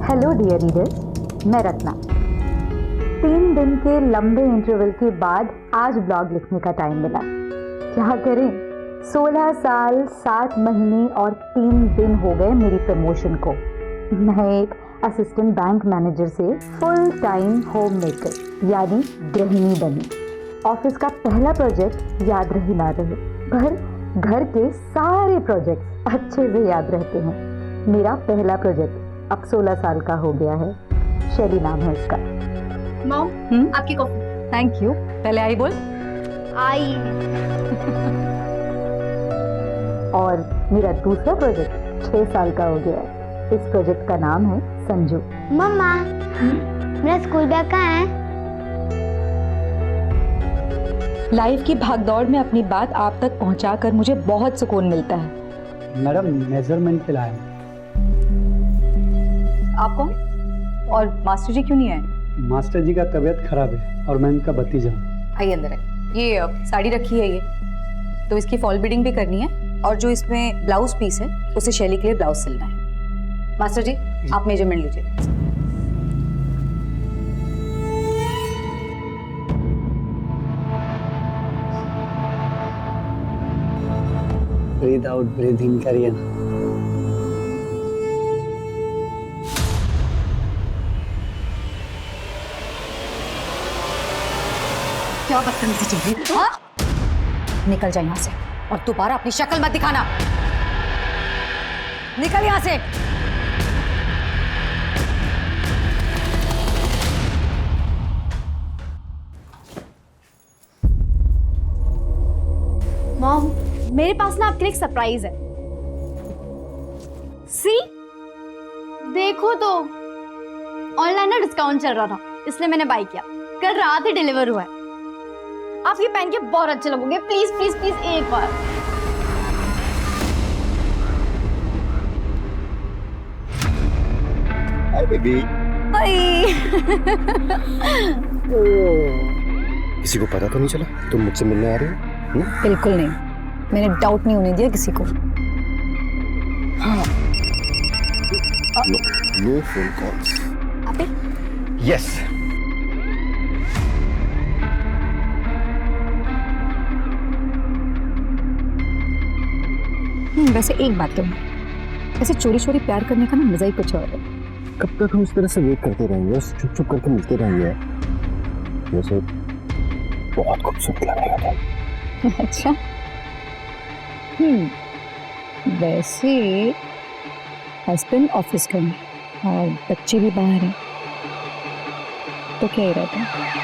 Hello dear readers, मैं रत्ना। 3 दिन के लंबे इंटरवल के बाद आज ब्लॉग लिखने का टाइम मिला। क्या करें, 16 साल 7 महीने और 3 दिन हो गए मेरी प्रमोशन को। मैं एक असिस्टेंट बैंक मैनेजर से फुल टाइम होम मेकर यानी गृहिणी बनी। ऑफिस का पहला प्रोजेक्ट याद रहे ना रहे, पर घर के सारे प्रोजेक्ट्स अच्छे से याद रहते हैं। मेरा पहला प्रोजेक्ट अब 16 साल का हो गया है। शैली नाम है उसका। मॉम, आपकी कॉफी। Thank you. पहले आई बोल। आई। और मेरा दूसरा प्रोजेक्ट 6 साल का हो गया है। इस प्रोजेक्ट का नाम है संजू। मम्मा, मेरा स्कूल बैग कहाँ है? लाइफ की भागदौड़ में अपनी बात आप तक पहुंचाकर मुझे बहुत सुकून मिलता है। मैडम, मेजरमेंट पे लाए हैं। आप कौन? और मास्टर जी क्यों नहीं आए? मास्टर जी का तबीयत खराब है और मैं इनका भतीजा हूँ। आइए अंदर है। ये साड़ी रखी है, ये तो इसकी फॉल बीडिंग भी करनी है और जो इसमें ब्लाउज पीस है उसे शैली के लिए ब्लाउज सिलना है। मास्टर जी आप मेजरमेंट लीजिए। ब्रीथ आउट ब्रीथ इन करिए ना। क्या बदतमीजी चल रही है? हाँ? निकल जाए यहाँ से और दोबारा अपनी शक्ल मत दिखाना। निकल यहाँ से। मॉम, मेरे पास ना आपके लिए एक सरप्राइज है। सी, देखो तो ऑनलाइन ना डिस्काउंट चल रहा था, इसलिए मैंने बाय किया। कल रात ही डिलीवर हुआ है। आप ये पहन के बहुत अच्छे लगोगे। प्लीज प्लीज प्लीज एक बार। Hi baby. किसी को पता तो नहीं चला तुम मुझसे मिलने आ रही हो? बिल्कुल नहीं, मैंने डाउट नहीं होने दिया किसी को। हाँ। No phone calls. आप यस। वैसे एक बात तो वैसे चोरी चोरी प्यार करने का ना मजा ही कुछ और है। कब तक हम इस तरह से वेट करते रहेंगे, चुप चुप करके मिलते रहेंगे? वैसे बहुत खूबसूरत लगेगा तुम। अच्छा। वैसे हस्बैंड ऑफिस गए और बच्चे भी बाहर हैं, तो क्या ही रहता है।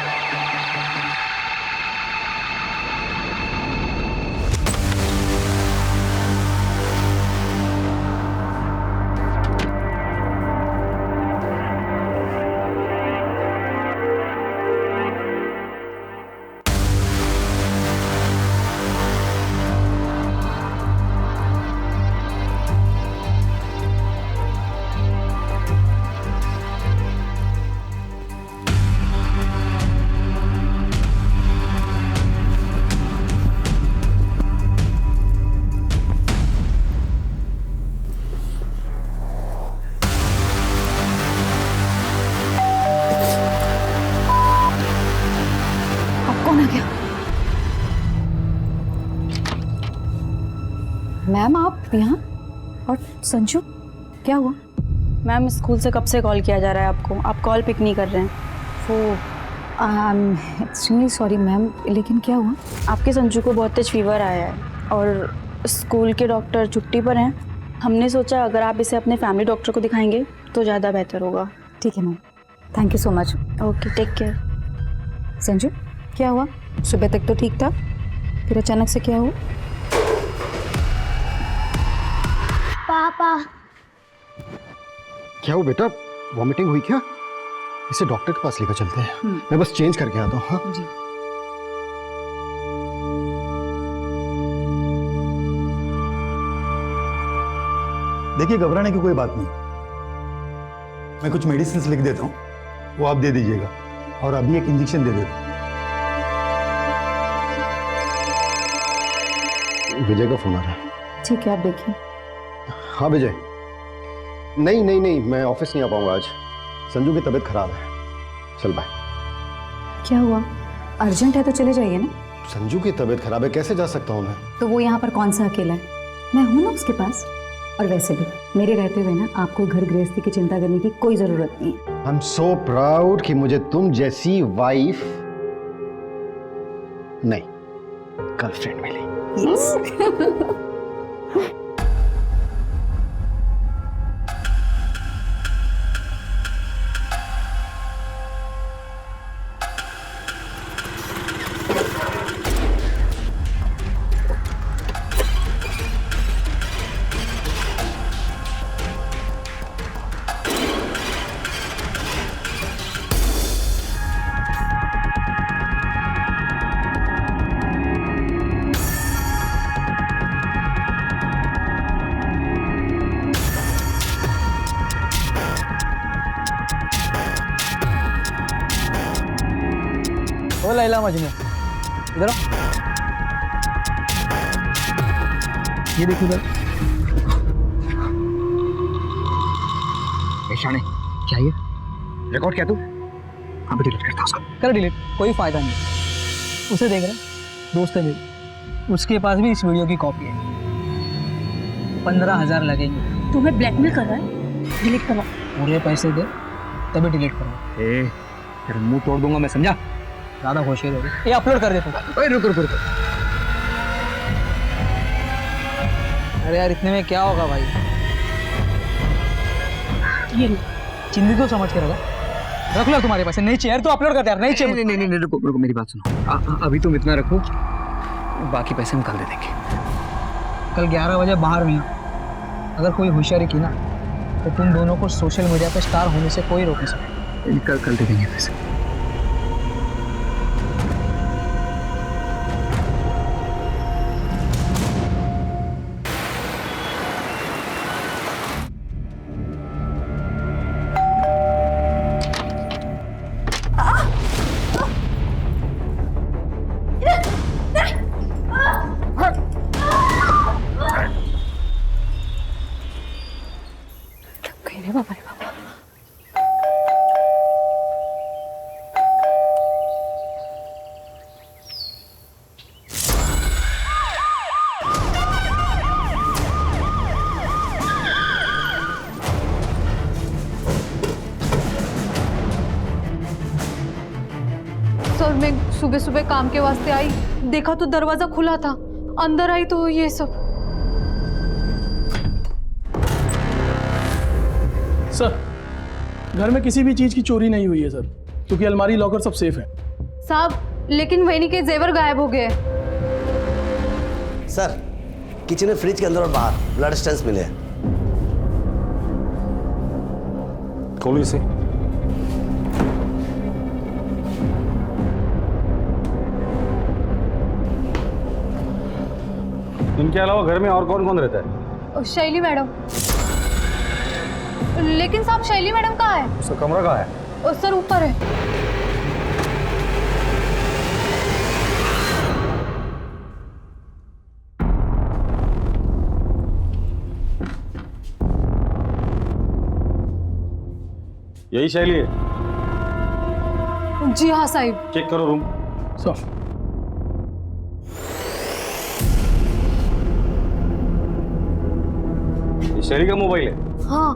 मैम आप यहाँ और संजू, क्या हुआ? मैम स्कूल से कब से कॉल किया जा रहा है आपको, आप कॉल पिक नहीं कर रहे हैं। वो एक्सट्रीमली सॉरी मैम, लेकिन क्या हुआ? आपके संजू को बहुत तेज फीवर आया है और स्कूल के डॉक्टर छुट्टी पर हैं। हमने सोचा अगर आप इसे अपने फैमिली डॉक्टर को दिखाएंगे तो ज़्यादा बेहतर होगा। ठीक है ma'am, thank you so much. Okay, take care. Sanju क्या हुआ? सुबह तक तो ठीक था, फिर अचानक से क्या हुआ? पापा, क्या हो बेटा, वॉमिटिंग हुई क्या? इसे डॉक्टर के पास लेकर चलते हैं। मैं बस चेंज करके आता हूँ। हाँ जी। देखिए, घबराने की कोई बात नहीं। मैं कुछ मेडिसिन लिख देता हूँ, वो आप दे दीजिएगा और अभी एक इंजेक्शन दे देता हूँ। विजय का फोन आ रहा है। ठीक है, आप देखिए। हाँ विजय, नहीं नहीं नहीं, मैं ऑफिस नहीं आ पाऊंगा आज। संजू की तबीयत खराब है। चल बाय। क्या हुआ? अर्जेंट है तो चले जाइए ना। संजू की तबीयत खराब है, कैसे जा सकता हूँ मैं? तो वो यहाँ पर कौन सा अकेला है? मैं हूँ ना उसके पास। और वैसे भी मेरे रहते हुए ना आपको घर गृहस्थी की चिंता करने की कोई जरूरत नहीं है। आई एम सो प्राउड कि मुझे तुम जैसी वाइफ नहीं, गर्लफ्रेंड मिली। यस। ओ लैला मजनू, इधर आओ। ये देखो इधर। शाने क्या ये रिकॉर्ड क्या तू? हाँ डिलीट करता उसको। कर डिलीट, कोई फायदा नहीं। उसे देख रहे, दोस्त है मेरी, उसके पास भी इस वीडियो की कॉपी है। 15,000 लगेंगे। तुम्हें ब्लैकमेल कर रहा है? डिलीट करो। पूरे पैसे दे तभी डिलीट करो। ए तेरा मुंह तोड़ दूंगा मैं, समझा? ज़्यादा होशियार हो गई। ये अपलोड कर दे तू। ओए रुक रुक रुक। अरे यार इतने में क्या होगा भाई? ये चिंदी तो समझ के रख लो तुम्हारे पास नहीं चाहिए तो अपलोड कर दे यार। नहीं चाहिए। नहीं नहीं नहीं रुको रुको, मेरी बात सुनो। अभी तुम इतना रखो, बाकी पैसे हम कल दे देंगे। कल 11 बजे बाहर नहीं। अगर कोई होशियारी की ना तो तुम दोनों को सोशल मीडिया पे स्टार होने से कोई रोक नहीं सकता। कल दे देंगे पैसे। सर मैं सुबह सुबह काम के वास्ते आई, देखा तो दरवाजा खुला था। अंदर आई तो ये सब। सर घर में किसी भी चीज की चोरी नहीं हुई है सर, क्योंकि अलमारी लॉकर सब सेफ है। साहब लेकिन वैनी के जेवर गायब हो गए। सर किचन में फ्रिज के अंदर और बाहर ब्लड स्टेंस मिले हैं। खोलो इसे। इनके अलावा घर में और कौन कौन रहता है? शैली मैडम। लेकिन साहब शैली मैडम कहाँ है? उसका कमरा कहाँ है? सर ऊपर है। यही शैली है? जी हाँ साहिब। चेक करो रूम। सर शैली का मोबाइल है? हाँ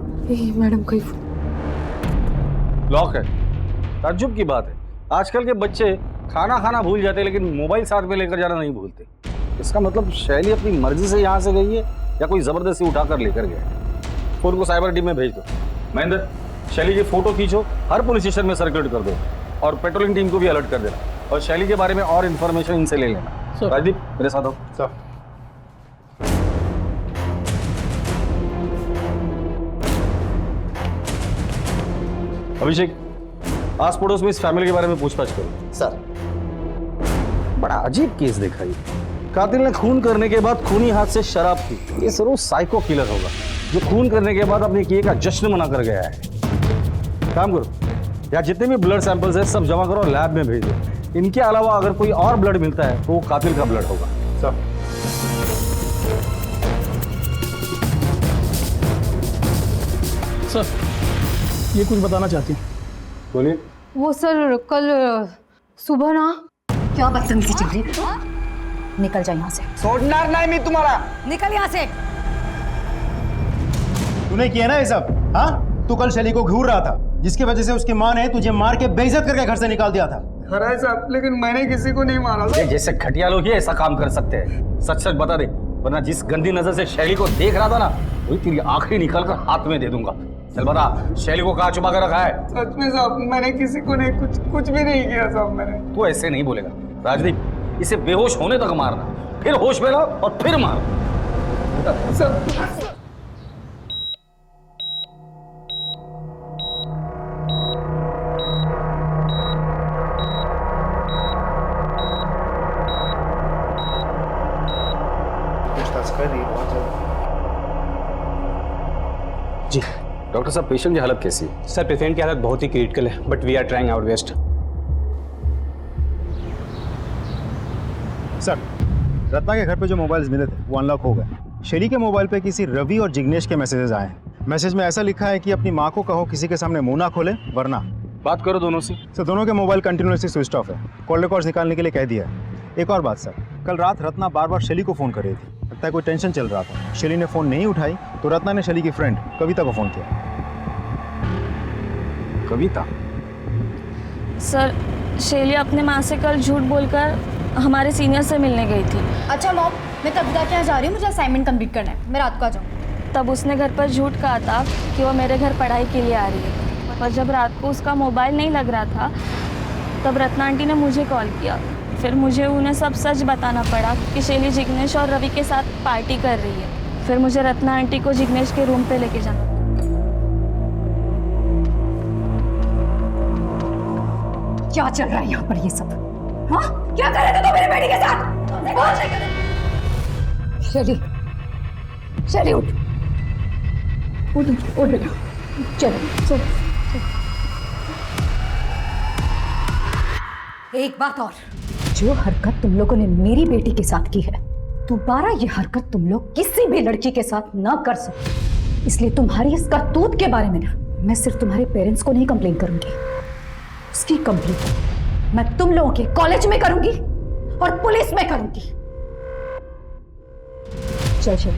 मैडम कहीं लॉक है। ताज्जुब की बात है, आजकल के बच्चे खाना खाना भूल जाते हैं लेकिन मोबाइल साथ में लेकर जाना नहीं भूलते। इसका मतलब शैली अपनी मर्जी से यहाँ से गई है या कोई जबरदस्ती उठाकर लेकर गया है। फोन को साइबर टीम में भेज दो। महेंद्र शैली की फोटो खींचो, हर पुलिस स्टेशन में सर्कुलेट कर दो और पेट्रोलिंग टीम को भी अलर्ट कर देना और शैली के बारे में और इन्फॉर्मेशन इनसे ले लेना। राजदीप मेरे साथ हो। सर अभिषेक आस पड़ोस में इस फैमिली के बारे में पूछताछ करो। सर बड़ा अजीब केस देखा ये। कातिल ने खून करने के बाद खूनी हाथ से शराब पी। ये जरूर साइको किलर होगा जो खून करने के बाद अपने किए का जश्न मना कर गया है। काम करो, यहाँ जितने भी ब्लड सैंपल्स हैं सब जमा करो और लैब में भेज दो। इनके अलावा अगर कोई और ब्लड मिलता है तो वो कातिल का ब्लड होगा। सब सर ये कुछ बताना चाहती हूँ। बोलिए। वो सर कल सुबह ना क्या बदतमीजी चल रही है? निकल जा यहाँ से। सोडणार नहीं मैं तुम्हारा। निकल यहाँ से। तूने किया ना ये सब? हाँ, तू कल शैली को घूर रहा था, जिसकी वजह से उसकी माँ ने तुझे मार के बेइज्जत करके घर से निकाल दिया था। खरा है साहब, लेकिन मैंने किसी को नहीं मारा। ये जैसे घटिया लोग ही ऐसा काम कर सकते हैं। सच सच बता दे, वरना जिस गंदी नजर से शैली को देख रहा था ना, वही तेरी आंखें निकाल कर हाथ में दे दूंगा। चल बता, शैली को कहाँ छुपा कर रखा है? सच में साहब, मैंने किसी को नहीं, कुछ भी नहीं किया साहब मैंने। तू ऐसे नहीं बोलेगा राजदीप, इसे बेहोश होने तक मारना, फिर होश में लाओ और फिर मारो। सब जी डॉक्टर साहब, पेशेंट की हालत कैसी है? सर पेशेंट की हालत बहुत ही क्रिटिकल है, but we are trying our best. Sir, Ratna के घर पे जो मोबाइल्स मिले थे वो अनलॉक हो गए। शैली के मोबाइल पे किसी रवि और जिग्नेश के मैसेजेस आए हैं। मैसेज में ऐसा लिखा है कि अपनी माँ को कहो किसी के सामने मुंह ना खोले वरना। बात करो दोनों से। सर, दोनों के मोबाइल कंटिन्यूसली स्विच ऑफ है। कॉल रिकॉर्ड्स निकालने के लिए कह दिया है। एक और बात सर, कल रात रत्ना बार बार शैली को फ़ोन कर रही थी। लगता है कोई टेंशन चल रहा था। शैली ने फ़ोन नहीं उठाई तो रत्ना ने शैली की फ्रेंड कविता को फ़ोन किया। कविता? सर शैली अपने माँ से कल झूठ बोलकर हमारे सीनियर से मिलने गई थी। अच्छा मॉम, मैं कविता के यहाँ जा रही हूँ, मुझे असाइनमेंट कंप्लीट करना है, मैं रात को आ जाऊँ। तब उसने घर पर झूठ कहा था कि वो मेरे घर पढ़ाई के लिए आ रही है, पर जब रात को उसका मोबाइल नहीं लग रहा था तब रत्ना आंटी ने मुझे कॉल किया। फिर मुझे उन्हें सब सच बताना पड़ा कि शैली जिग्नेश और रवि के साथ पार्टी कर रही है। फिर मुझे रत्ना आंटी को जिग्नेश के रूम पे लेके जाना। क्या चल रहा है यहाँ पर ये सब? हाँ, क्या कर रहे थे तुम मेरी बेटी के साथ? शैली, शैली उठ, उठ, उठ बेटा, चलो, चलो। एक बात और, जो हरकत तुम लोगों ने मेरी बेटी के साथ की है, दोबारा ये हरकत तुम लोग किसी भी लड़की के साथ ना कर सको। इसलिए तुम्हारी इस करतूत के बारे में ना मैं सिर्फ तुम्हारे पेरेंट्स को नहीं कंप्लेन करूंगी, उसकी कंप्लेन मैं तुम लोगों के कॉलेज में करूंगी और पुलिस में करूंगी। चल चल।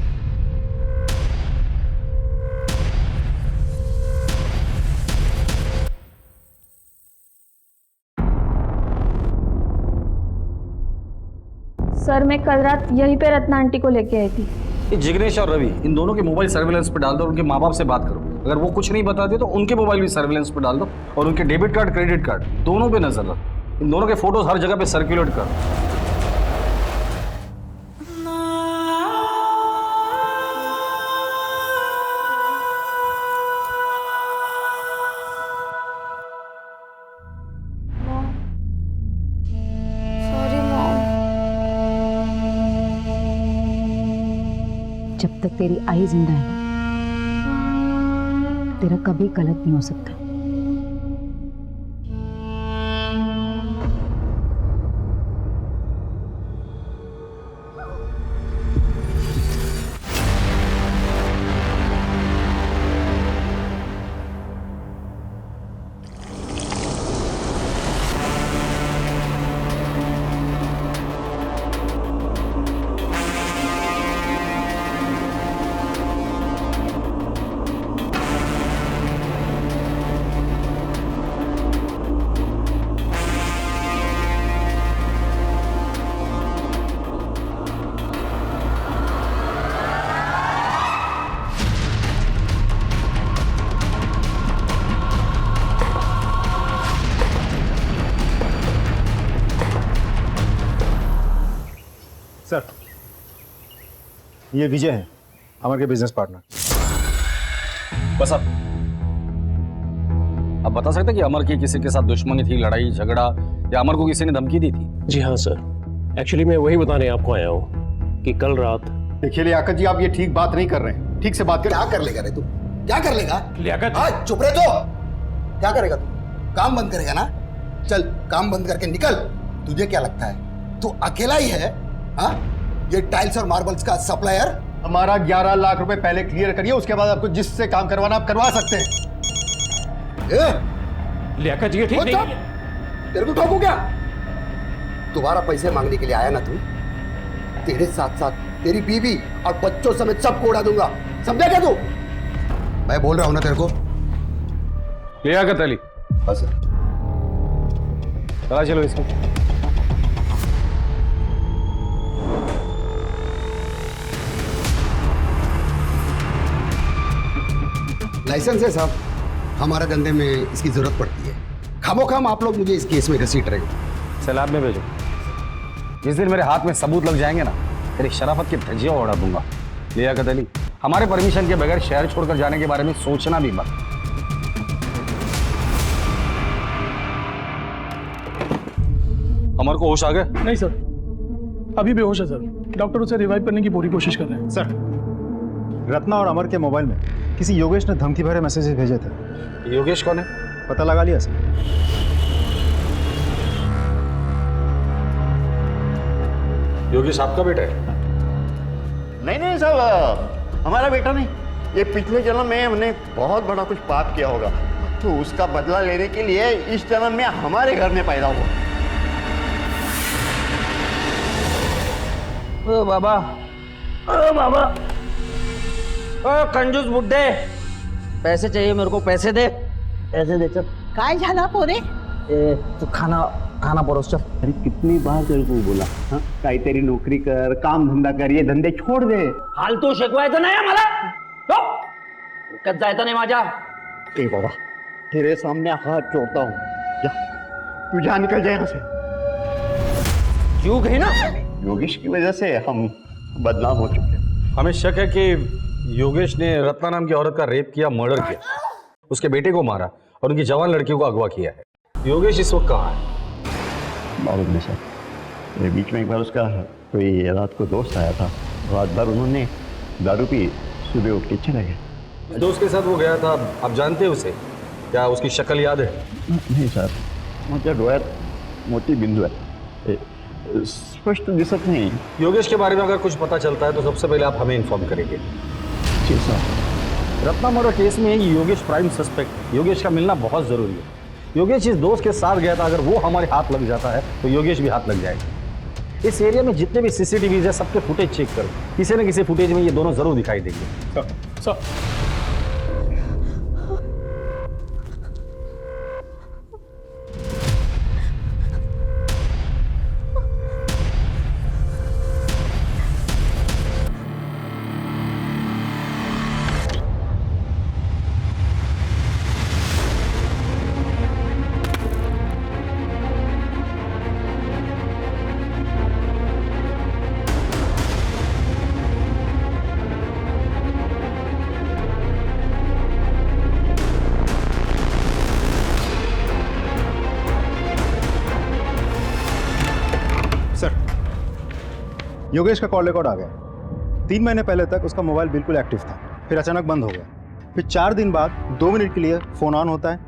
सर मैं कल रात यहीं पे रत्ना आंटी को लेके आई थी। ये जिग्नेश और रवि, इन दोनों के मोबाइल सर्विलेंस पे डाल दो, उनके माँ बाप से बात करो। अगर वो कुछ नहीं बताते तो उनके मोबाइल भी सर्विलेंस पे डाल दो और उनके डेबिट कार्ड, क्रेडिट कार्ड दोनों पे नजर रखो। इन दोनों के फोटोज हर जगह पे सर्कुलेट करो। जब तक तेरी आई जिंदा है तेरा कभी गलत नहीं हो सकता। सर, ये विजय है, अमर के बिजनेस पार्टनर। बस अब बता सकते कि अमर की किसी के साथ दुश्मनी थी, लड़ाई झगड़ा, या अमर को किसी ने धमकी दी थी? जी हाँ सर, एक्चुअली मैं वही बताने आपको आया हूँ कि कल रात। देखिए लियाकत जी, आप ये ठीक बात नहीं कर रहे हैं। ठीक से बात कर। क्या कर लेगा रे तू? क्या कर लेगा? लियाकत, हाँ, चुप रहे तो। क्या करेगा तू? काम बंद करेगा ना? चल काम बंद करके निकल। तुझे क्या लगता है तू अकेला ही है? हाँ, ये टाइल्स और मार्बल्स का सप्लायर हमारा 11 लाख रुपए पहले क्लियर करिए, उसके बाद आपको जिससे काम करवाना आप करवा सकते हैं। लियाकत जी ठीक नहीं है। तेरे को ठोकू क्या? दोबारा पैसे मांगने के लिए आया ना तू, तेरे साथ साथ तेरी बीवी और बच्चों समेत सबको उड़ा दूंगा, समझा क्या तू? मैं बोल रहा हूं ना तेरे को। लियाकत अली, बस चलो इसको। लाइसेंस है साहब, हमारे धंधे में इसकी जरूरत पड़ती है। खामोखाम आप लोग मुझे इस केस में घसीट रहे हो। सैलाब में भेजो। जिस दिन मेरे हाथ में सबूत लग जाएंगे ना, तेरी शराफत की धज्जियां उड़ा दूंगा। लियाकत अली, हमारे परमिशन के बगैर शहर छोड़कर जाने के बारे में सोचना भी मत। अमर को होश आ गए? नहीं सर, अभी बेहोश है सर। डॉक्टर उसे रिवाइव करने की पूरी कोशिश कर रहे हैं। सर, रत्ना और अमर के मोबाइल में किसी योगेश ने धमकी भरे मैसेजेस भेजे थे। योगेश कौन है? पता लगा लिया सर? योगेश आपका बेटा है? नहीं साहब, हमारा बेटा नहीं। ये पिछले जन्म में हमने बहुत बड़ा कुछ पाप किया होगा, तो उसका बदला लेने के लिए इस जन्म में हमारे घर में पैदा हुआ। ओ बाबा, ओ बाबा, ओ कंजूस बुड्ढे, पैसे चाहिए मेरे को, पैसे दे। पैसे दे चल। काय झाला पोरे? तू खाना परोस चल। अरे कितनी बार तेरे को बोला, हाँ काही तेरी नौकरी कर, काम धंदा कर, ये धंदे छोड़ दे। फालतू शिकवायचं नाही मला, कत जायचं नाही माझ्या। ए बाबा, तेरे सामने हाथ जोड़ता हूँ, जा तू जा, निकल जाए यहाँ से। क्यों गई ना? योगेश की वजह से हम बदनाम हो चुके हैं। हमें शक है कि योगेश ने रत्ना नाम की औरत का रेप किया, मर्डर किया, उसके बेटे को मारा और उनकी जवान लड़कियों को अगवा किया है। योगेश इस वक्त कहाँ है? मालूम नहीं सर, मेरे बीच में एक बार उसका कोई रात को दोस्त आया था, रात भर उन्होंने दारू पी, सुबह उठ के चले गए। दोस्त के साथ वो गया था, आप जानते हैं उसे? क्या उसकी शक्ल याद है? नहीं सर, माझ्या डोळ्यात मोठी बिंदू है, स्पष्ट दिसत नहीं। योगेश के बारे में अगर कुछ पता चलता है तो सबसे पहले आप हमें इन्फॉर्म करेंगे। जी सर। रत्ना मर्डर केस में योगेश प्राइम सस्पेक्ट, योगेश का मिलना बहुत जरूरी है। योगेश इस दोस्त के साथ गया था, अगर वो हमारे हाथ लग जाता है तो योगेश भी हाथ लग जाएगा। इस एरिया में जितने भी सीसीटीवी है सबके फुटेज चेक करो, किसी न किसी फुटेज में ये दोनों जरूर दिखाई देंगे। सर योगेश का कॉल रिकॉर्ड आ गया। 3 महीने पहले तक उसका मोबाइल बिल्कुल एक्टिव था, फिर अचानक बंद हो गया। फिर 4 दिन बाद 2 मिनट के लिए फ़ोन ऑन होता है,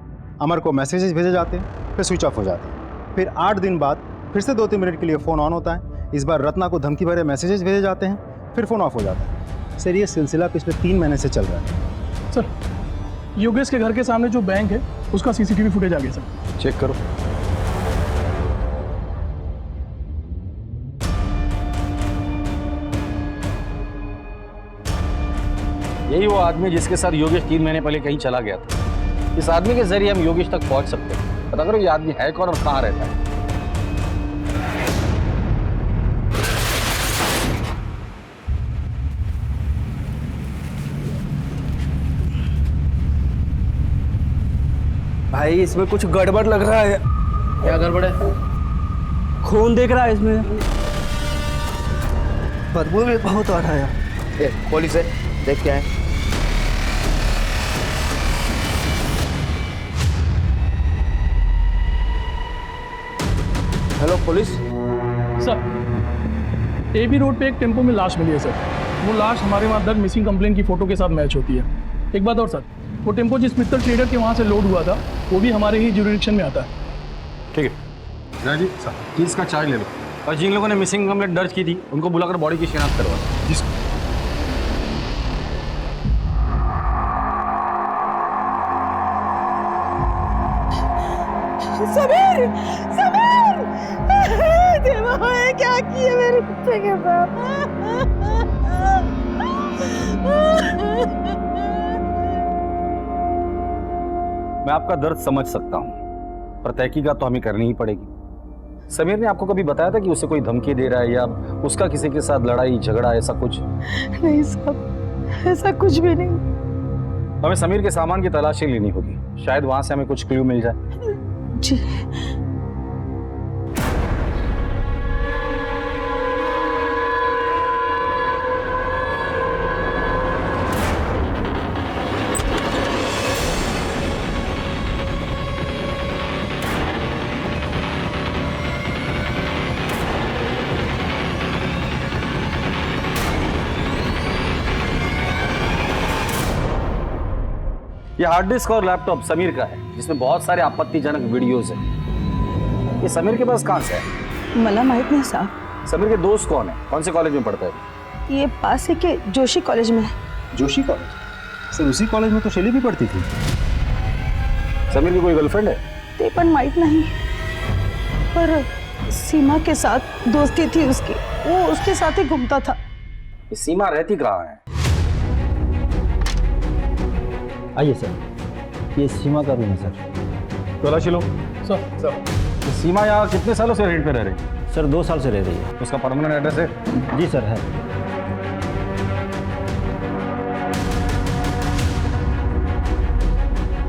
अमर को मैसेजेस भेजे जाते हैं, फिर स्विच ऑफ हो जाता है। फिर 8 दिन बाद फिर से 2-3 मिनट के लिए फ़ोन ऑन होता है, इस बार रत्ना को धमकी भरे मैसेजेस भेजे जाते हैं, फिर फ़ोन ऑफ हो जाता है। सर, ये सिलसिला पिछले 3 महीने से चल रहा है। सर, योगेश के घर के सामने जो बैंक है उसका सीसीटीवी फुटेज आ गया सर। चेक करो। यही वो आदमी जिसके साथ योगेश 3 महीने पहले कहीं चला गया था। इस आदमी के जरिए हम योगेश तक पहुंच सकते हैं। पता करो ये आदमी है कौन और कहाँ रहता है। भाई इसमें कुछ गड़बड़ लग रहा है। क्या गड़बड़ है? खून दिख रहा है इसमें, बदबू भी बहुत आ रहा है। पुलिस है, देख क्या है। Hello police. Sir, AB road पे एक टेम्पो में लाश मिली है सर। वो लाश हमारे वहाँ दर्ज मिसिंग कंप्लेन की फोटो के साथ मैच होती है। एक बात और सर, वो टेम्पो जिस मित्तल ट्रेडर के वहाँ से लोड हुआ था वो भी हमारे ही जुरिडिक्शन में आता है। ठीक है राजी सर, केस का चार्ज ले लो और जिन लोगों ने मिसिंग कंप्लेंट दर्ज की थी उनको बुलाकर बॉडी की शिनाख्त करवा। समीर समीर देवा है क्या किया मेरे कुत्ते के मैं आपका दर्द समझ सकता हूँ, पर तहकीकात तो हमें करनी ही पड़ेगी। समीर ने आपको कभी बताया था कि उसे कोई धमकी दे रहा है या उसका किसी के साथ लड़ाई झगड़ा ऐसा कुछ? नहीं साहब, ऐसा कुछ भी नहीं। हमें समीर के सामान की तलाशी लेनी होगी, शायद वहां से हमें कुछ क्लू मिल जाए। जी ये हार्ड डिस्क और लैपटॉप समीर का है, जिसमें बहुत सारे आपत्तिजनक वीडियोस हैं। ये समीर के पास कहां से है? मला माहित नहीं साहब। समीर के दोस्त कौन है? कौन से कॉलेज में पढ़ता है? ये पास ही के जोशी कॉलेज में है। जोशी कॉलेज? सर उसी कॉलेज में तो शैली भी पढ़ती थी। समीर की कोई गर्लफ्रेंड है? ते पण माहित नहीं, पर सीमा के साथ दोस्ती थी उसकी, वो उसके साथ ही घूमता था। ये सीमा रहती कहाँ है? आइए सर, ये सीमा का रूम है सर। तलाशी लो। सर तो सीमा यहाँ कितने सालों से रेंट पे रह रही है? सर 2 साल से रह रही है। उसका परमानेंट एड्रेस है? जी सर है।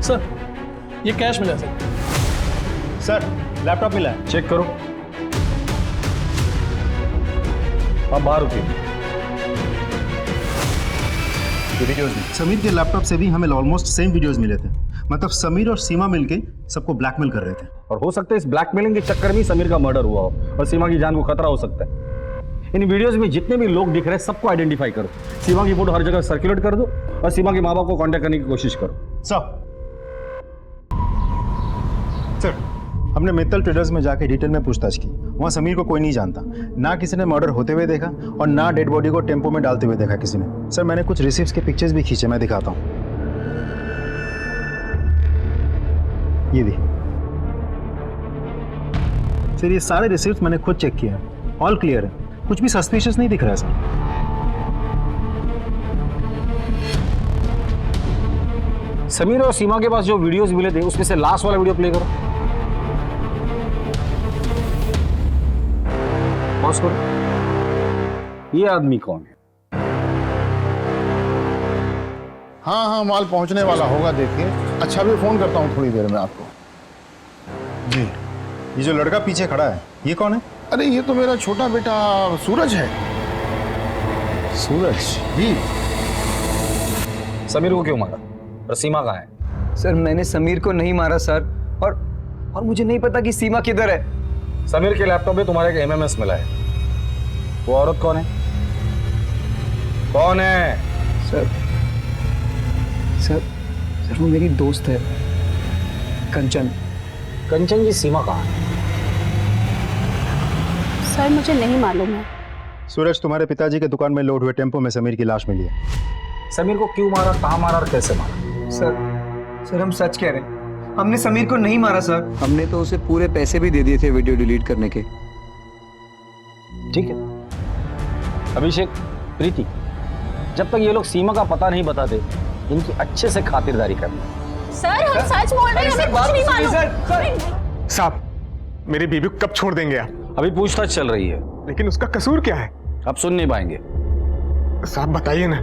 सर ये कैश मिला सर। सर लैपटॉप मिला है। चेक करो। आप बाहर रुकिए। वीडियोस में समीर के लैपटॉप से भी हमें ऑलमोस्ट सेम वीडियोस मिले थे। मतलब समीर और सीमा मिलके सबको ब्लैकमेल कर रहे थे। और हो सकता है इस ब्लैकमेलिंग के चक्कर में ही समीर का मर्डर हुआ हो और सीमा की जान को खतरा हो सकता है। इन वीडियोस में जितने भी लोग दिख रहे हैं सबको आइडेंटिफाई करो। सीमा की फोटो हर जगह सर्कुलेट कर दो और सीमा के माँ बाप को कांटेक्ट करने की कोशिश करो। सर हमने मित्तल ट्रेडर्स में जाके डिटेल में पूछताछ की। वहाँ समीर को कोई नहीं जानता, ना किसी ने मर्डर होते हुए देखा और ना डेड बॉडी को टेम्पो में डालते हुए देखा किसी ने। सर मैंने कुछ रिसिप्ट्स के पिक्चर्स भी खींचे, मैं दिखाता हूँ। ये भी सर, ये सारे रिसिप्ट्स मैंने खुद चेक किए हैं, ऑल क्लियर है, कुछ भी सस्पिशियस नहीं दिख रहा है सर। समीर और सीमा के पास जो वीडियोस मिले थे उसमें से लास्ट वाला वीडियो प्ले करो। पॉज करो। ये आदमी कौन है? हाँ हाँ माल पहुंचने वाला होगा, देखिए। अच्छा भी फोन करता हूँ थोड़ी देर में आपको। जी ये जो लड़का पीछे खड़ा है ये कौन है? अरे ये तो मेरा छोटा बेटा सूरज है। सूरज? जी। समीर को क्यों मारा और सीमा कहाँ है? सर मैंने समीर को नहीं मारा सर, और मुझे नहीं पता कि सीमा किधर है। समीर के लैपटॉप में तुम्हारे एक एमएमएस मिला है। वो औरत कौन है? कौन है? सर वो मेरी दोस्त है, कंचन। कंचन जी, सीमा कहाँ है? सर मुझे नहीं मालूम है। सूरज, तुम्हारे पिताजी के दुकान में लोड हुए टेम्पो में समीर की लाश मिली है। समीर को क्यों मारा, कहाँ मारा और कैसे मारा? सर हम सच कह रहे हैं, हमने समीर को नहीं मारा सर। हमने तो उसे पूरे पैसे भी दे दिए थे वीडियो डिलीट करने के। ठीक है अभिषेक, प्रीति, जब तक ये लोग सीमा का पता नहीं बताते इनकी अच्छे से खातिरदारी करना। सर हम सच बोल रहे हैं, हमें कुछ नहीं मालूम। साहब मेरी बीबी को कब छोड़ देंगे आप? अभी पूछताछ चल रही है। लेकिन उसका कसूर क्या है? अब सुन नहीं पाएंगे। साहब बताइए ना।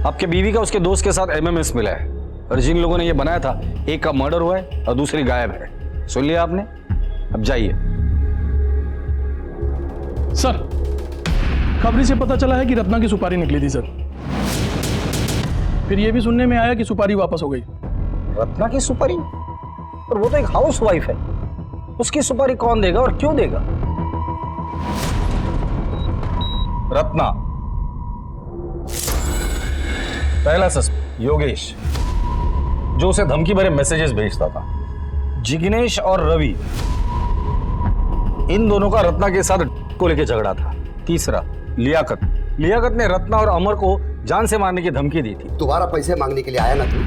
आपके बीवी का उसके दोस्त के साथ एमएमएस मिला है और जिन लोगों ने ये बनाया था, एक का मर्डर हुआ है और दूसरी गायब है। सुन लिया आपने? अब जाइए। सर खबरी से पता चला है कि रत्ना की सुपारी निकली थी सर। फिर ये भी सुनने में आया कि सुपारी वापस हो गई। रत्ना की सुपारी? और वो तो एक हाउस वाइफ है, उसकी सुपारी कौन देगा और क्यों देगा? रत्ना, पहला सस्पेक्ट योगेश, जो उसे धमकी भरे मैसेजेस भेजता था। जिग्नेश और रवि, इन दोनों का रत्ना के साथ को लेकर झगड़ा था। तीसरा लियाकत ने रत्ना और अमर को जान से मारने की धमकी दी थी। दोबारा पैसे मांगने के लिए आया ना तू?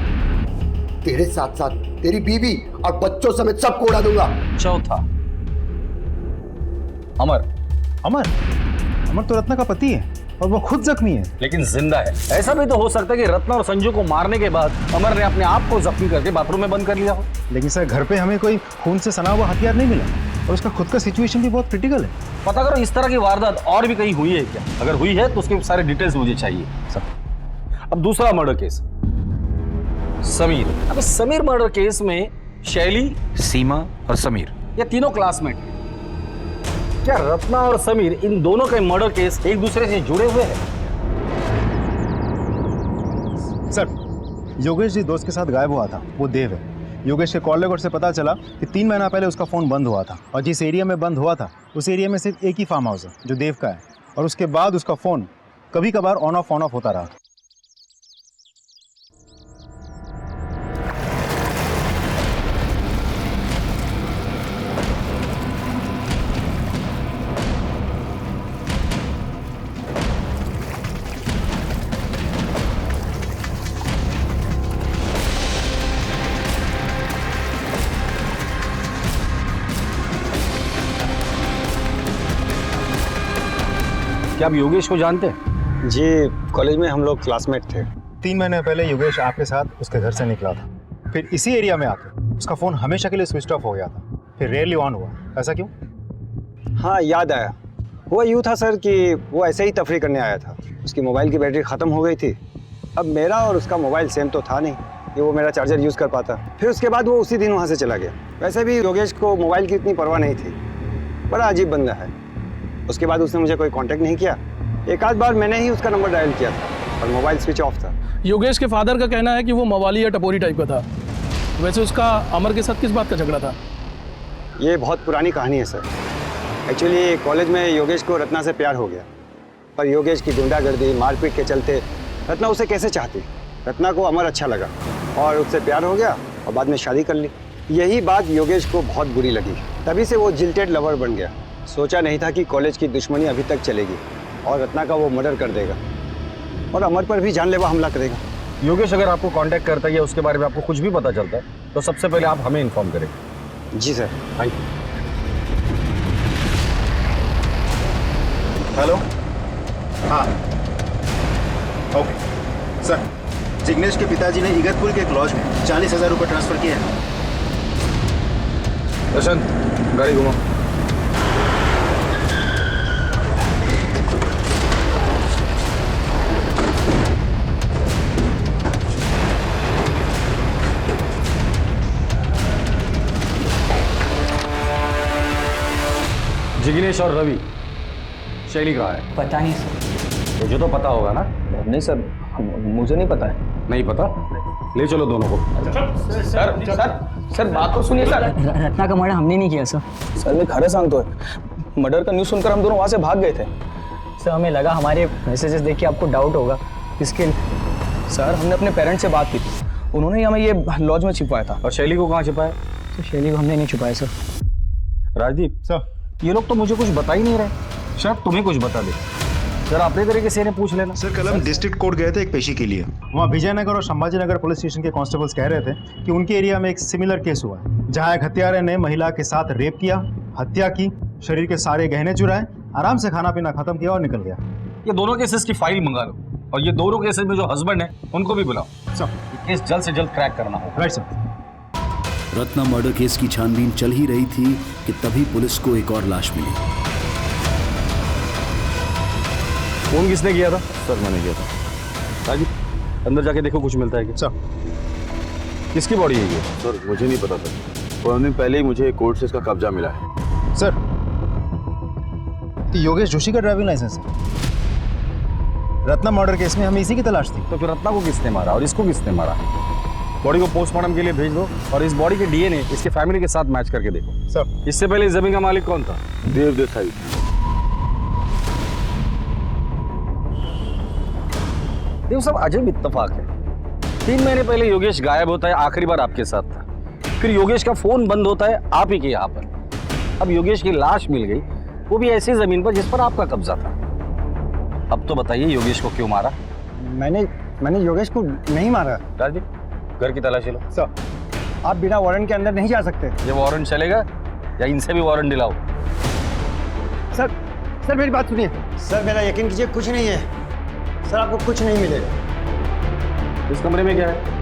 तेरे साथ साथ तेरी बीवी और बच्चों समेत सबको उड़ा दूंगा। चौथा, अमर। अमर? अमर तो रत्ना का पति है और वो खुद जख्मी है। लेकिन जिंदा है। ऐसा भी तो हो सकता है कि रत्ना और संजू को मारने के बाद अमर ने अपने आप को जख्मी करके बाथरूम में बंद कर लिया हो। लेकिन सर घर पे हमें कोई खून से सना हुआ हथियार नहीं मिला और उसका खुद का सिचुएशन भी बहुत क्रिटिकल है। पता करो इस तरह की वारदात और भी कहीं हुई है क्या? अगर हुई है तो उसके सारे डिटेल्स मुझे चाहिए सब। अब दूसरा मर्डर केस, समीर। अब समीर मर्डर केस में शैली, सीमा और समीर ये तीनों क्लासमेट हैं। क्या रत्ना और समीर इन दोनों के मर्डर केस एक दूसरे से जुड़े हुए हैं? सर योगेश जी दोस्त के साथ गायब हुआ था, वो देव है। योगेश के कॉल रिकॉर्ड से पता चला कि 3 महीना पहले उसका फ़ोन बंद हुआ था और जिस एरिया में बंद हुआ था उस एरिया में सिर्फ एक ही फार्म हाउस है जो देव का है, और उसके बाद उसका फ़ोन कभी कभार ऑन ऑफ होता रहा। क्या आप योगेश को जानते हैं? जी, कॉलेज में हम लोग क्लासमेट थे। 3 महीने पहले योगेश आपके साथ उसके घर से निकला था, फिर इसी एरिया में आकर उसका फ़ोन हमेशा के लिए स्विच ऑफ हो गया था, फिर रेयरली ऑन हुआ। ऐसा क्यों? हाँ, याद आया। हुआ यूँ था सर कि वो ऐसे ही तफरी करने आया था। उसकी मोबाइल की बैटरी ख़त्म हो गई थी। अब मेरा और उसका मोबाइल सेम तो था नहीं कि वो मेरा चार्जर यूज़ कर पाता। फिर उसके बाद वो उसी दिन वहाँ से चला गया। वैसे भी योगेश को मोबाइल की इतनी परवाह नहीं थी। बड़ा अजीब बंदा है। उसके बाद उसने मुझे कोई कांटेक्ट नहीं किया। एक आध बार मैंने ही उसका नंबर डायल किया था और मोबाइल स्विच ऑफ था। योगेश के फादर का कहना है कि वो मवाली या टपोरी टाइप का था। वैसे उसका अमर के साथ किस बात का झगड़ा था? ये बहुत पुरानी कहानी है सर। एक्चुअली कॉलेज में योगेश को रत्ना से प्यार हो गया, पर योगेश की गुंडागर्दी मारपीट के चलते रत्ना उसे कैसे चाहती। रत्ना को अमर अच्छा लगा और उससे प्यार हो गया और बाद में शादी कर ली। यही बात योगेश को बहुत बुरी लगी, तभी से वो जिल्टेड लवर बन गया। सोचा नहीं था कि कॉलेज की दुश्मनी अभी तक चलेगी और रत्ना का वो मर्डर कर देगा और अमर पर भी जानलेवा हमला करेगा। योगेश अगर आपको कांटेक्ट करता है या उसके बारे में आपको कुछ भी पता चलता है तो सबसे पहले आप हमें इन्फॉर्म करें। जी सर। Thank you. हेलो। हाँ ओके सर, जिग्नेश के पिताजी ने इगतपुर के एक लॉज में 40,000 रुपये ट्रांसफर किए हैं। प्रशांत गाड़ी घुमाओ। जिग्नेश और रवि, शैली कहाँ है? पता नहीं सर। मुझे तो पता होगा ना? नहीं सर, मुझे नहीं पता है। नहीं पता? ले चलो दोनों को। सर सर सर बात तो सुनिए सर। रत्ना का मर्डर हमने नहीं किया सर। सर मैं खरे सांगतो है, मर्डर का न्यूज़ सुनकर हम दोनों वहाँ से भाग गए थे। सर हमें लगा हमारे मैसेजेस देख के आपको डाउट होगा, इसके सर हमने अपने पेरेंट्स से बात की थी, उन्होंने ही हमें ये लॉज में छिपाया था। और शैली को कहाँ छिपाया? सर शैली को हमने नहीं छुपाया सर। राजदीप सर, ये लोग तो मुझे कुछ बता ही नहीं रहे, शायद तुम्हें कुछ बता दे। जरा अपने तरीके से इन्हें पूछ लेना। सर कल हम डिस्ट्रिक्ट कोर्ट गए थे एक पेशी के लिए। वहाँ विजयनगर और संभाजीनगर पुलिस स्टेशन के कांस्टेबल्स कह रहे थे कि उनके एरिया में एक सिमिलर केस हुआ है जहाँ एक हत्यारे ने महिला के साथ रेप किया, हत्या की, शरीर के सारे गहने चुराए, आराम से खाना पीना खत्म किया और निकल गया। ये दोनों केसेस की फाइल मंगा लो और ये दोनों केसेस में जो हस्बैंड है उनको भी बुलाओ। सर केस जल्द से जल्द क्रैक करना होगा। Right sir. Ratna murder case की छानबीन चल ही रही थी कि तभी पुलिस को एक और लाश मिली। फोन किसने किया था? सर मैंने किया था। राजीव अंदर जाके देखो कुछ मिलता है क्या? सर किसकी बॉडी है ये? सर मुझे नहीं पता सर, 4 दिन पहले ही मुझे कोर्ट से इसका कब्जा मिला है। सर तो योगेश जोशी का ड्राइविंग लाइसेंस है। रत्ना मर्डर केस में हमें इसी की तलाश थी। तो फिर रत्ना को किसने मारा और इसको किसने मारा? बॉडी को पोस्टमार्टम के लिए भेज दो और इस बॉडी के डीएनए इसके फैमिली के साथ मैच करके देखो। सर इससे पहले इस जमीन का मालिक कौन था? देव देसाई। देखो सब अजब इत्तेफाक है। 3 महीने पहले योगेश गायब होता है, आखिरी बार आपके साथ था। फिर योगेश का फोन बंद होता है आप ही के यहाँ पर। अब योगेश की लाश मिल गई, वो भी ऐसी जमीन पर जिस पर आपका कब्जा था। अब तो बताइए योगेश को क्यों मारा? मैंने योगेश को नहीं मारा। राजीव घर की तलाशी लो। सर, आप बिना वारंट के अंदर नहीं जा सकते। ये वारंट चलेगा या इनसे भी वारंट दिलाओ? सर, सर मेरी बात सुनिए। सर मेरा यकीन कीजिए, कुछ नहीं है। सर आपको कुछ नहीं मिलेगा। इस कमरे में क्या है?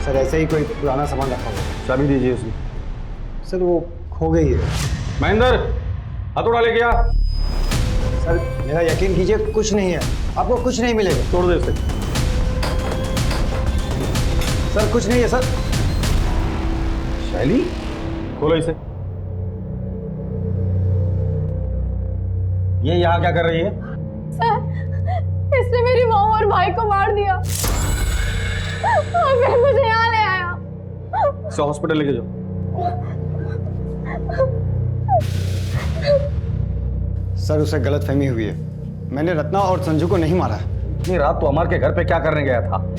सर ऐसे ही कोई पुराना सामान रखा हुआ है। चाबी दीजिए उसकी। सर वो खो गई है। महेंद्र, हथौड़ा लेके आ। सर मेरा यकीन कीजिए, कुछ नहीं है, आपको कुछ नहीं मिलेगा। तोड़ दे इसे। सर कुछ नहीं है सर। शैली, खोलो इसे। ये यहाँ क्या कर रही है? सर, इसने मेरी माँ और भाई को मार दिया और फिर मुझे यहाँ ले आया। इसे हॉस्पिटल लेके जाओ। सर उसे गलतफहमी हुई है। मैंने रत्ना और संजू को नहीं मारा। इतनी रात तो अमर के घर पे क्या करने गया था?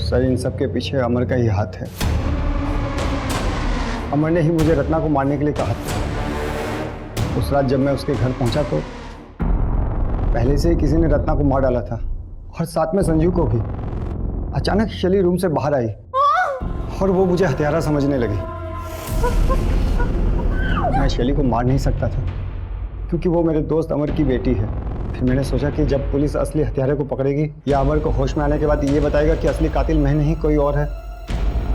सर इन सब के पीछे अमर का ही हाथ है। अमर ने ही मुझे रत्ना को मारने के लिए कहा था। उस रात जब मैं उसके घर पहुंचा तो पहले से ही किसी ने रत्ना को मार डाला था, और साथ में संजू को भी। अचानक शैली रूम से बाहर आई और वो मुझे हत्यारा समझने लगी। मैं शैली को मार नहीं सकता था क्योंकि वो मेरे दोस्त अमर की बेटी है। फिर मैंने सोचा कि जब पुलिस असली हत्यारे को पकड़ेगी या अमर को होश में आने के बाद ये बताएगा कि असली कातिल मैं नहीं कोई और है,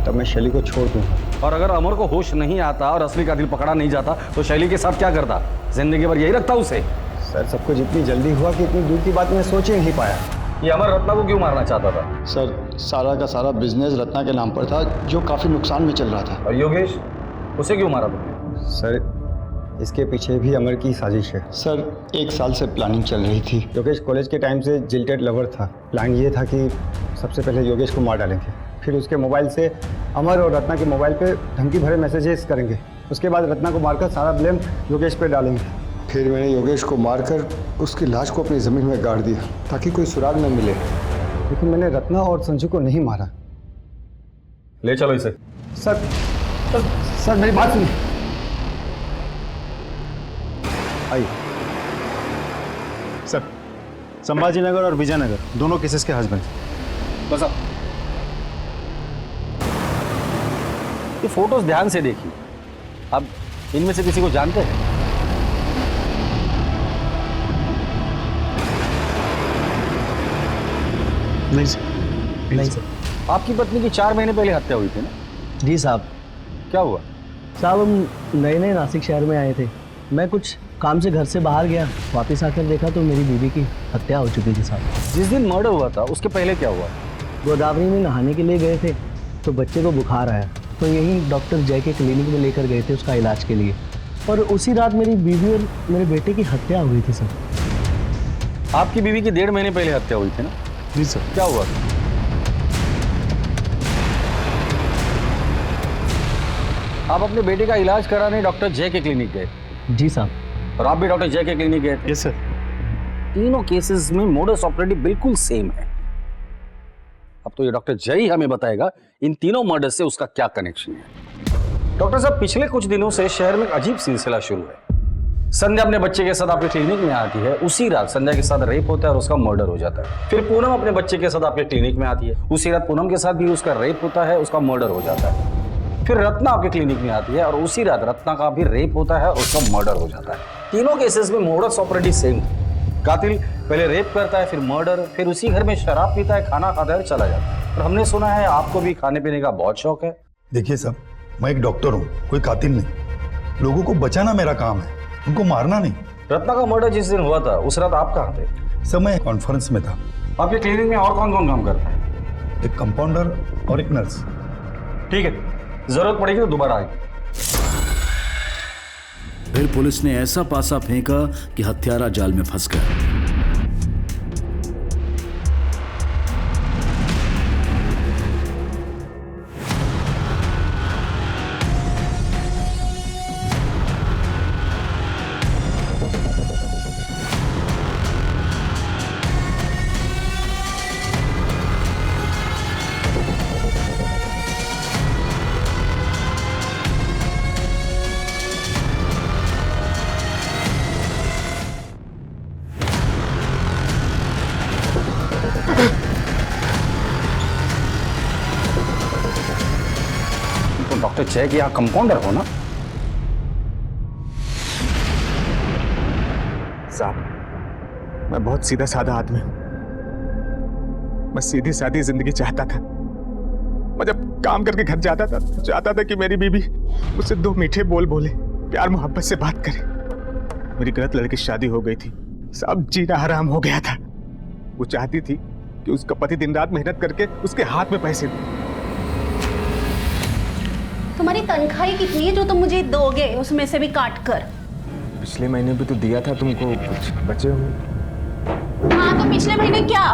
तब मैं शैली को छोड़ दूंगा। और अगर अमर को होश नहीं आता और असली कातिल पकड़ा नहीं जाता तो शैली के साथ क्या करता? जिंदगी भर यही रखता उसे? सर सब कुछ इतनी जल्दी हुआ कि इतनी दूर की बात मैं सोच ही नहीं पाया। ये अमर रत्ना को क्यों मारना चाहता था? सर सारा का सारा बिजनेस रत्ना के नाम पर था, जो काफी नुकसान में चल रहा था। और योगेश, उसे क्यों मारा तुमने? सर इसके पीछे भी अमर की साजिश है। सर 1 साल से प्लानिंग चल रही थी। योगेश कॉलेज के टाइम से जिल्टेड लवर था। प्लान ये था कि सबसे पहले योगेश को मार डालेंगे, फिर उसके मोबाइल से अमर और रत्ना के मोबाइल पे धमकी भरे मैसेजेस करेंगे। उसके बाद रत्ना को मारकर सारा ब्लेम योगेश पे डालेंगे। फिर मैंने योगेश को मारकर उसकी लाश को अपनी ज़मीन में गाड़ दिया ताकि कोई सुराग न मिले। लेकिन मैंने रत्ना और संजू को नहीं मारा। ले चलो इसे। सर मेरी बात सुनिए। आइए। सर संभाजी नगर और विजयनगर दोनों केसेस के हस्बैंड। बस अब ये फोटोज ध्यान से देखिए। अब इनमें से किसी को जानते हैं? नहीं सर। नहीं सर। आपकी पत्नी की 4 महीने पहले हत्या हुई थी ना? जी साहब। क्या हुआ? साहब हम नए नए नासिक शहर में आए थे। मैं कुछ काम से घर से बाहर गया, वापस आकर देखा तो मेरी बीवी की हत्या हो चुकी थी साहब। जिस दिन मर्डर हुआ था उसके पहले क्या हुआ? गोदावरी में नहाने के लिए गए थे तो बच्चे को बुखार आया, तो यही डॉक्टर जय के क्लिनिक में लेकर गए थे उसका इलाज के लिए। और उसी रात मेरी बीवी और मेरे बेटे की हत्या हुई थी सर। आपकी बीवी की 1.5 महीने पहले हत्या हुई थी ना? जी सर। क्या हुआ? आप अपने बेटे का इलाज कराने डॉक्टर जय के क्लिनिक गए? जी साहब। और आप भी डॉक्टर जय के क्लिनिक गए थे? Yes sir. तीनों केसेस में मोडस ऑपरेंडी बिल्कुल सेम है। अब तो ये डॉक्टर जय ही हमें बताएगा इन तीनों मर्डर से उसका क्या कनेक्शन है। डॉक्टर साहब, पिछले कुछ दिनों से शहर में एक अजीब सिलसिला शुरू है। संध्या अपने बच्चे के साथ आपके क्लिनिक में आती है, उसी रात संध्या के साथ रेप होता है और उसका मर्डर हो जाता है। फिर पूनम अपने बच्चे के साथ आपके क्लिनिक में आती है, उसी रात पूनम के साथ भी उसका रेप होता है, उसका मर्डर हो जाता है। फिर रत्ना आपके क्लिनिक में आती है और उसी रात रत्ना का भी रेप होता है और उसका मर्डर हो जाता है। तीनों केसेस में मोडस ऑपरेंडी सेम है। कातिल पहले रेप करता है, फिर मर्डर, फिर उसी घर में शराब पीता है, खाना खाता है और चला जाता है। और हमने सुना है आपको भी खाने पीने का बहुत शौक है। देखिए साहब, मैं एक डॉक्टर हूँ, कोई कातिल नहीं। लोगों को बचाना मेरा काम है, उनको मारना नहीं। रत्ना का मर्डर जिस दिन हुआ था उस रात आप कहाँ थे? सर मैं कॉन्फ्रेंस में था। आपके क्लिनिक में और कौन कौन काम करता है? एक कंपाउंडर और एक नर्स। ठीक है, जरूरत पड़ेगी तो दोबारा आएगी। फिर पुलिस ने ऐसा पासा फेंका कि हत्यारा जाल में फंस गया। डॉक्टर चेक यहाँ कंपाउंडर हो ना? साहब, मैं बहुत सीधा साधा आदमी हूँ। मैं सीधी सादी जिंदगी चाहता था। मैं जब काम करके घर जाता था, चाहता था कि मेरी बीबी मुझसे 2 मीठे बोल बोले, प्यार मोहब्बत से बात करे। मेरी गलत लड़की की शादी हो गई थी, सब जीना हराम हो गया था। वो चाहती थी कि उसका पति दिन रात मेहनत करके उसके हाथ में पैसे दे। तुम्हारी तनख्वाही कितनी है जो तुम मुझे दोगे, उसमें से भी काट कर? पिछले महीने भी तो दिया था तुमको, कुछ बचे हुए। हाँ तो पिछले महीने क्या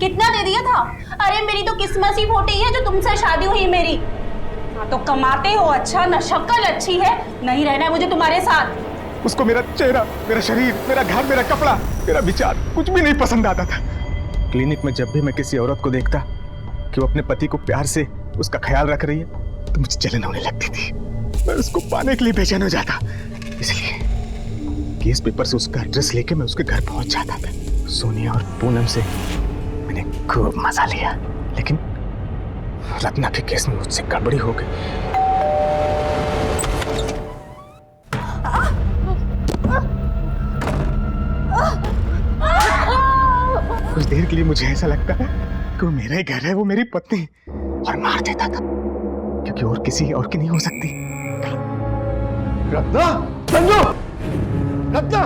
कितना दे दिया था? अरे मेरी तो किस्मत ही फूटी है जो तुमसे शादी हुई मेरी। हाँ तो कमाते हो अच्छा, न शक्ल अच्छी है, नहीं रहना है मुझे तुम्हारे साथ। उसको मेरा चेहरा, मेरा शरीर, मेरा घर, मेरा कपड़ा, मेरा विचार कुछ भी नहीं पसंद आता था। क्लिनिक में जब भी मैं किसी औरत को देखता कि वो अपने पति को प्यार से उसका ख्याल रख रही है तो मुझे जलन होने लगती थी। मैं उसको पाने के लिए बेचैन हो जाता। इसलिए केस पेपर से उसका एड्रेस लेके मैं उसके घर पहुंच जाता था। सोनिया और पूनम से मैंने खूब मजा लिया, लेकिन रत्ना के केस में मुझसे गड़बड़ी हो गई। कुछ देर के लिए मुझे ऐसा लगता है कि वो मेरा ही घर है, वो मेरी पत्नी, और मार देता था क्योंकि और किसी और की नहीं हो सकती। रत्ना, संजू, रत्ना,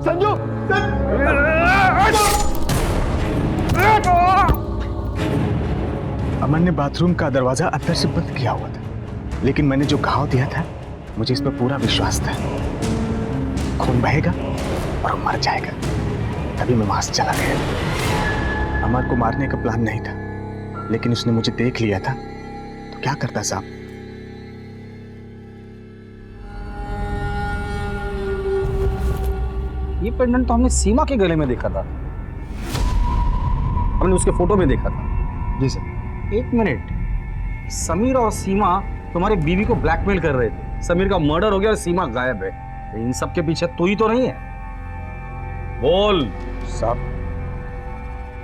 संजू, अमन ने बाथरूम का दरवाजा अंदर से बंद किया हुआ था, लेकिन मैंने जो घाव दिया था मुझे इस पर पूरा विश्वास था। खून बहेगा और वो मर जाएगा। तभी मैं वहां से चला गया। अमर को मारने का प्लान नहीं था, लेकिन उसने मुझे देख लिया था तो क्या करता साहब। ये पेंडेंट तो हमने सीमा के गले में देखा था, हमने उसके फोटो में देखा था। जी सर। एक मिनट, समीर और सीमा तुम्हारे बीवी को ब्लैकमेल कर रहे थे। समीर का मर्डर हो गया और सीमा गायब है। इन सब के पीछे तू ही तो नहीं है? बोल साहब,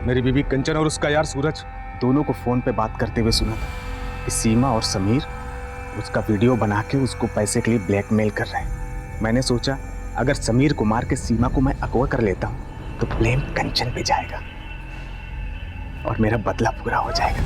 मेरी बीवी कंचन और उसका यार सूरज दोनों को फोन पे बात करते हुए सुना था कि सीमा और समीर उसका वीडियो बना के उसको पैसे के लिए ब्लैकमेल कर रहे हैं। मैंने सोचा अगर समीर को मार के सीमा को मैं अगवा कर लेता हूं तो ब्लेम कंचन पे जाएगा और मेरा बदला पूरा हो जाएगा।